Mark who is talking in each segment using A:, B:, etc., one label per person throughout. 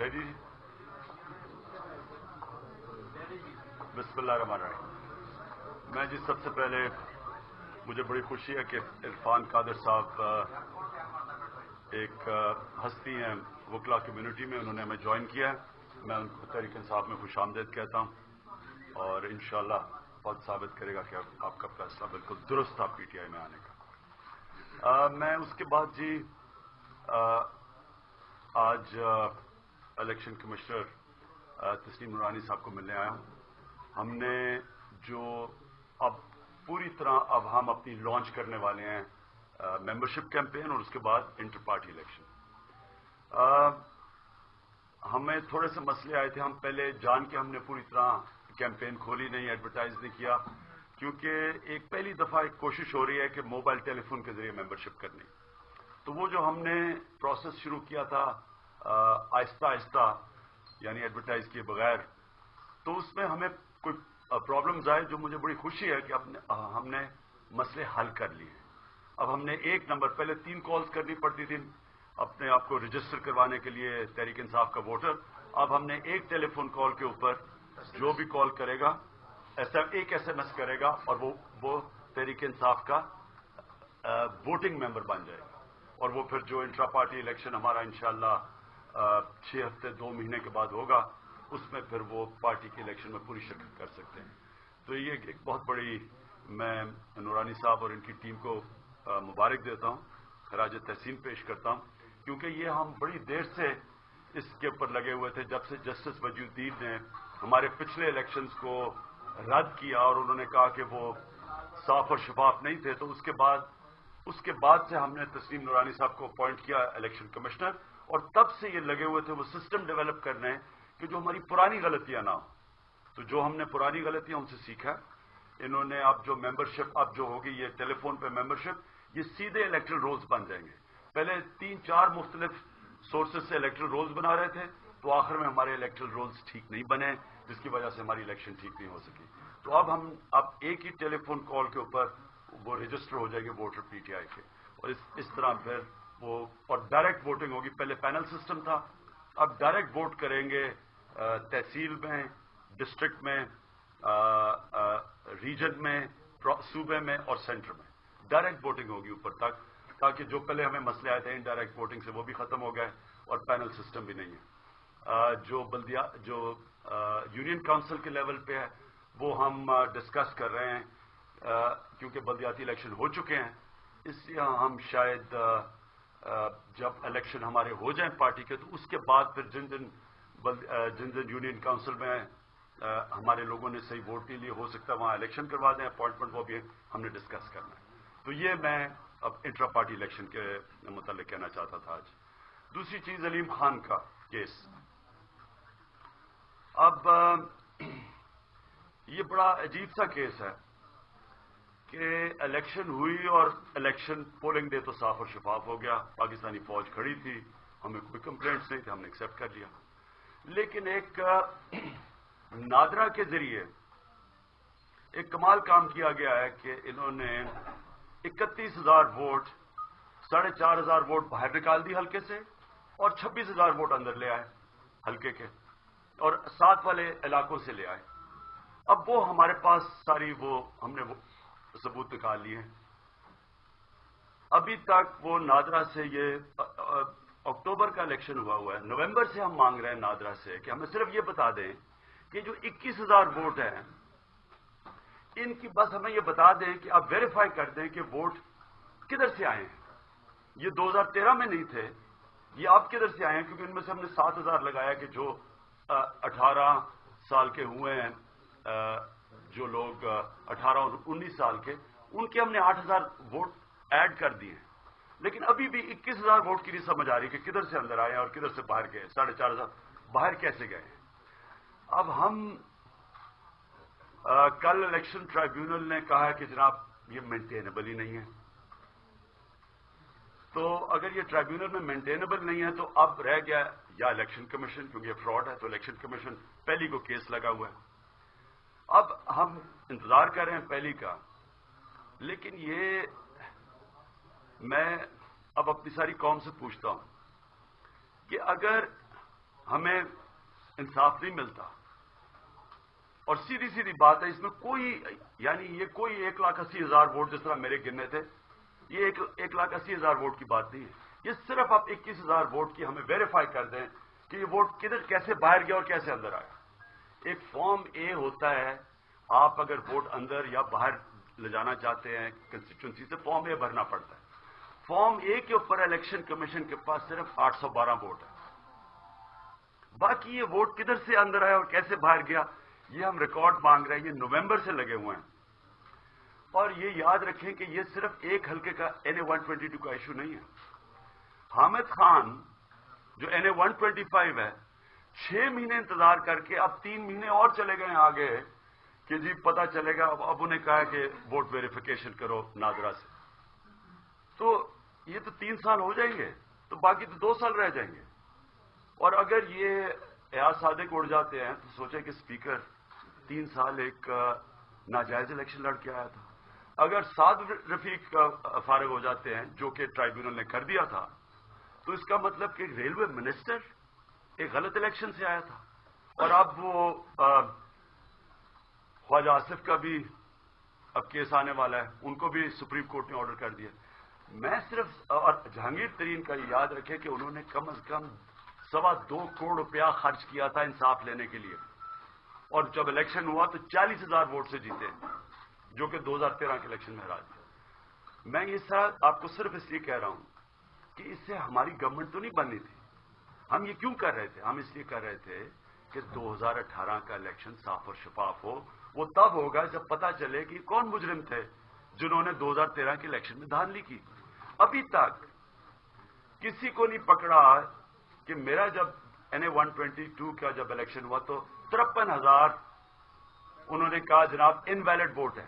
A: Ready? बिस्मिल्लाहिर्रहमानिर्रहीम। मैं जी सबसे पहले मुझे बड़ी खुशी है कि इरफान कादर साहब एक हस्ती हैं वकला कम्युनिटी में, उन्होंने हमें ज्वाइन किया है। मैं उनको तहरीक इंसाफ में खुशामदीद कहता हूँ और इंशाअल्लाह बहुत साबित करेगा कि आपका फैसला बिल्कुल दुरुस्त था पीटीआई में आने का। मैं उसके बाद जी आज इलेक्शन कमिश्नर तस्लीम नूरानी साहब को मिलने आया हूँ। हमने जो अब पूरी तरह अब हम अपनी लॉन्च करने वाले हैं मेंबरशिप कैंपेन और उसके बाद इंटर पार्टी इलेक्शन। हमें थोड़े से मसले आए थे। हम पहले जान के हमने पूरी तरह कैंपेन खोली नहीं, एडवर्टाइज नहीं किया, क्योंकि एक पहली दफा एक कोशिश हो रही है कि मोबाइल टेलीफोन के जरिए मेंबरशिप करनी। तो वो जो हमने प्रोसेस शुरू किया था आहिस्ता आहिस्ता, यानी एडवर्टाइज किए बगैर, तो उसमें हमें कोई प्रॉब्लम्स आए जो मुझे बड़ी खुशी है कि हमने मसले हल कर लिए। अब हमने एक नंबर, पहले 3 कॉल्स करनी पड़ती थी अपने आप को रजिस्टर करवाने के लिए तहरीक इंसाफ का वोटर। अब हमने एक टेलीफोन कॉल के ऊपर जो भी कॉल करेगा एक SMS करेगा और वो तहरीक इंसाफ का वोटिंग मेंबर बन जाएगा। और वो फिर जो इंट्रा पार्टी इलेक्शन हमारा इंशाअल्लाह 6 हफ्ते 2 महीने के बाद होगा, उसमें फिर वो पार्टी के इलेक्शन में पूरी शिरकत कर सकते हैं। तो ये एक बहुत बड़ी, मैं नूरानी साहब और इनकी टीम को मुबारक देता हूँ, खराज तहसीन पेश करता हूँ, क्योंकि ये हम बड़ी देर से इसके ऊपर लगे हुए थे। जब से जस्टिस वजूद्दीन ने हमारे पिछले इलेक्शंस को रद्द किया और उन्होंने कहा कि वो साफ और शफाफ नहीं थे, तो उसके बाद से हमने तस्लीम नूरानी साहब को अपॉइंट किया इलेक्शन कमिश्नर, और तब से ये लगे हुए थे वो सिस्टम डेवलप करने कि जो हमारी पुरानी गलतियां ना हो। तो जो हमने पुरानी गलतियां उनसे सीखा, इन्होंने अब जो मेंबरशिप अब जो होगी ये टेलीफोन पे मेंबरशिप, ये सीधे इलेक्टरल रोल्स बन जाएंगे। पहले 3-4 मुख्तलिफ सोर्सेज से इलेक्टरल रोल्स बना रहे थे, तो आखिर में हमारे इलेक्टरल रोल्स ठीक नहीं बने, जिसकी वजह से हमारी इलेक्शन ठीक नहीं हो सकी। तो अब हम एक ही टेलीफोन कॉल के ऊपर वो रजिस्टर हो जाएंगे वोटर पीटीआई के, और इस तरह फिर वो और डायरेक्ट वोटिंग होगी। पहले पैनल सिस्टम था, अब डायरेक्ट वोट करेंगे तहसील में, डिस्ट्रिक्ट में, रीजन में, सूबे में और सेंटर में डायरेक्ट वोटिंग होगी ऊपर तक, ताकि जो पहले हमें मसले आए थे इनडायरेक्ट वोटिंग से वो भी खत्म हो गए और पैनल सिस्टम भी नहीं है। जो यूनियन काउंसिल के लेवल पे है वो हम डिस्कस कर रहे हैं, क्योंकि बल्दियाती इलेक्शन हो चुके हैं, इसलिए हम शायद जब इलेक्शन हमारे हो जाएं पार्टी के, तो उसके बाद फिर जिन जिन यूनियन काउंसिल में हमारे लोगों ने सही वोट नहीं लिए, हो सकता है वहां इलेक्शन करवा दें, अपॉइंटमेंट, वो भी हमने डिस्कस करना है। तो ये मैं अब इंट्रा पार्टी इलेक्शन के मुतालिक कहना चाहता था आज। दूसरी चीज अलीम खान का केस। अब ये बड़ा अजीब सा केस है कि इलेक्शन हुई और इलेक्शन पोलिंग डे तो साफ और शफाफ हो गया, पाकिस्तानी फौज खड़ी थी, हमें कोई कंप्लेंट्स नहीं थे, हमने एक्सेप्ट कर लिया। लेकिन एक नादरा के जरिए एक कमाल काम किया गया है कि इन्होंने 31,000 वोट, 4,500 वोट बाहर निकाल दी हल्के से और 26,000 वोट अंदर ले आए हल्के के, और 7 वाले इलाकों से ले आए। अब वो हमारे पास हमने वो सबूत निकाल लिए। अभी तक वो नादरा से, ये अक्टूबर का इलेक्शन हुआ है, नवंबर से हम मांग रहे हैं नादरा से कि हमें सिर्फ ये बता दें कि जो 21,000 वोट हैं इनकी, बस हमें ये बता दें कि आप वेरीफाई कर दें कि वोट किधर से आए हैं। ये 2013 में नहीं थे, ये आप किधर से आए हैं, क्योंकि इनमें से हमने 7,000 लगाया कि जो 18 साल के हुए हैं, जो लोग 18 और 19 साल के, उनके हमने 8,000 वोट ऐड कर दिए। लेकिन अभी भी 21,000 वोट की नहीं समझ आ रही कि किधर से अंदर आए और किधर से बाहर गए। 4,500 बाहर कैसे गए। अब हम कल इलेक्शन ट्राइब्यूनल ने कहा है कि जनाब ये मेंटेनेबल ही नहीं है। तो अगर ये ट्राइब्यूनल में मेंटेनेबल नहीं है, तो अब रह गया या इलेक्शन कमीशन, क्योंकि ये फ्रॉड है, तो इलेक्शन कमीशन पहली को केस लगा हुआ है। अब हम इंतजार कर रहे हैं पहली का, लेकिन ये मैं अब अपनी सारी कौम से पूछता हूं कि अगर ہمیں انصاف نہیں ملتا. اور سیدھی سیدھی بات ہے، اس میں کوئی یعنی یہ کوئی 1,80,000 ووٹ جس طرح میرے گننے تھے، یہ 1,80,000 ووٹ کی بات نہیں ہے. یہ صرف آپ 21,000 ووٹ کی ہمیں ویریفائی کر دیں کہ یہ ووٹ کدھر کیسے باہر گیا اور کیسے اندر آیا. ایک فارم اے ہوتا ہے، آپ اگر ووٹ اندر یا باہر لے جانا چاہتے ہیں کنسٹیچوئنسی سے، فارم اے بھرنا پڑتا ہے. فارم اے کے اوپر الیکشن کمیشن کے پاس صرف 812 ووٹ ہے. باقی یہ ووٹ کدھر سے اندر آیا اور کیسے باہر گیا، یہ ہم ریکارڈ مانگ رہے ہیں. یہ نومبر سے لگے ہوئے ہیں. اور یہ یاد رکھیں کہ یہ صرف ایک حلقے کا NA-122 کا ایشو نہیں ہے. حامد خان جو NA-125 ہے، 6 مہینے انتظار کر کے اب 3 مہینے اور چلے گئے آگے کہ جی پتا چلے گا. اب انہیں کہا کہ ووٹ ویریفیکیشن کرو نادرا سے. تو یہ تو 3 سال ہو جائیں گے، تو باقی تو 2 سال رہ جائیں گے. اور اگر یہ ایاز صادق اڑ جاتے ہیں تو سوچیں کہ اسپیکر 3 سال ایک ناجائز الیکشن لڑ کے آیا تھا. اگر سعد رفیق فارغ ہو جاتے ہیں، جو کہ ٹرائیبیونل نے کر دیا تھا، تو اس کا مطلب کہ ریلوے منسٹر ایک غلط الیکشن سے آیا تھا. اور اب وہ خواجہ آصف کا بھی اب کیس آنے والا ہے، ان کو بھی سپریم کورٹ نے آرڈر کر دیا. میں صرف اور جہانگیر ترین کا یاد رکھے کہ انہوں نے کم از کم 2.25 کروڑ روپیہ خرچ کیا تھا انصاف لینے کے لیے. اور جب الیکشن ہوا تو 40,000 ووٹ سے جیتے، جو کہ 2013 کے الیکشن میں ہرا دیا. میں یہ سر آپ کو صرف اس لیے کہہ رہا ہوں کہ اس سے ہماری گورنمنٹ تو نہیں بننی تھی. ہم یہ کیوں کر رہے تھے؟ ہم اس لیے کر رہے تھے کہ 2018 کا الیکشن صاف اور شفاف ہو. وہ تب ہوگا جب پتا چلے کہ کون مجرم تھے جنہوں نے 2013 کے الیکشن میں دھاندلی کی. ابھی تک کسی کو نہیں پکڑا کہ میرا جب NA-122 کا جب الیکشن ہوا تو 53,000 انہوں نے کہا جناب انویلڈ ووٹ ہے.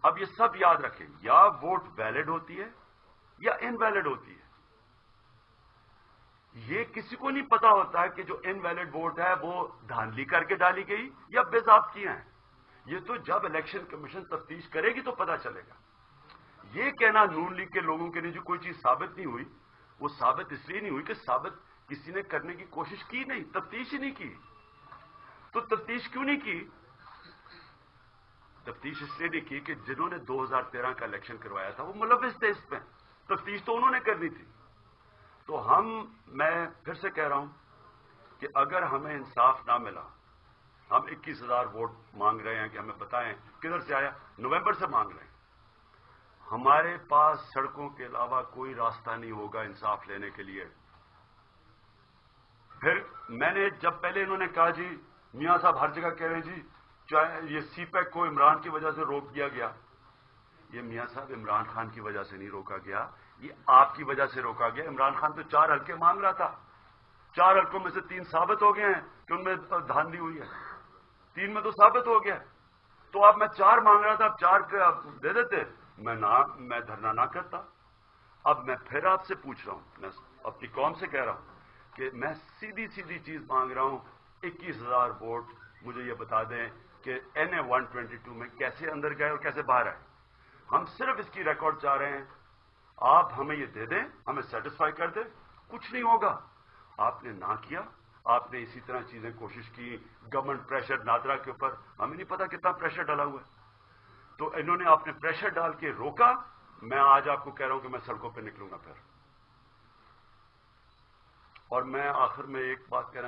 A: اب یہ سب یاد رکھیں، یا ووٹ ویلڈ ہوتی ہے یا انویلڈ ہوتی ہے. یہ کسی کو نہیں پتا ہوتا ہے کہ جو انویلڈ ووٹ ہے وہ دھاندلی کر کے ڈالی گئی یا بے ضابطگیاں ہیں. یہ تو جب الیکشن کمیشن تفتیش کرے گی تو پتا چلے گا. یہ کہنا نون لیگ کے لوگوں کے لیے جو کوئی چیز ثابت نہیں ہوئی، وہ ثابت اس لیے نہیں ہوئی کہ ثابت کسی نے کرنے کی کوشش کی نہیں، تفتیش ہی نہیں کی. تو تفتیش کیوں نہیں کی؟ تفتیش اس لیے نہیں کی کہ جنہوں نے 2013 کا الیکشن کروایا تھا وہ ملوث تھے اس میں. تفتیش تو انہوں نے کرنی تھی. تو میں پھر سے کہہ رہا ہوں کہ اگر ہمیں انصاف نہ ملا، ہم 21,000 ووٹ مانگ رہے ہیں کہ ہمیں بتائیں کدھر سے آیا. نومبر سے مانگ رہے ہیں. ہمارے پاس سڑکوں کے علاوہ کوئی راستہ نہیں ہوگا انصاف لینے کے لیے. پھر میں نے جب پہلے انہوں نے کہا جی میاں صاحب ہر جگہ کہہ رہے ہیں جی چاہے یہ سی پیک کو عمران کی وجہ سے روک دیا گیا. یہ میاں صاحب عمران خان کی وجہ سے نہیں روکا گیا، یہ آپ کی وجہ سے روکا گیا. عمران خان تو 4 حلقے مانگ رہا تھا. 4 حلقوں میں سے 3 ثابت ہو گئے ہیں کہ ان میں دھاندلی ہوئی ہے. 3 میں تو ثابت ہو گیا. تو اب میں 4 مانگ رہا تھا، اب 4 کے آپ دے دیتے، میں دھرنا نہ کرتا. اب میں پھر آپ سے پوچھ رہا ہوں، میں اپنی قوم سے کہہ رہا ہوں کہ میں سیدھی چیز مانگ رہا ہوں. 21,000 ووٹ مجھے یہ بتا دیں کہ NA-122 میں کیسے اندر گئے اور کیسے باہر آئے. ہم صرف اس کی ریکارڈ چاہ رہے ہیں. آپ ہمیں یہ دے دیں، ہمیں سیٹسفائی کر دیں. کچھ نہیں ہوگا. آپ نے نہ کیا. آپ نے اسی طرح چیزیں کوشش کی. گورنمنٹ پریشر نادرا کے اوپر، ہمیں نہیں پتا کتنا پریشر ڈالا ہوا ہے. تو انہوں نے اپنے پریشر ڈال کے روکا. میں آج آپ کو کہہ رہا ہوں کہ میں سڑکوں پہ نکلوں گا پھر. اور میں آخر میں ایک بات کہنا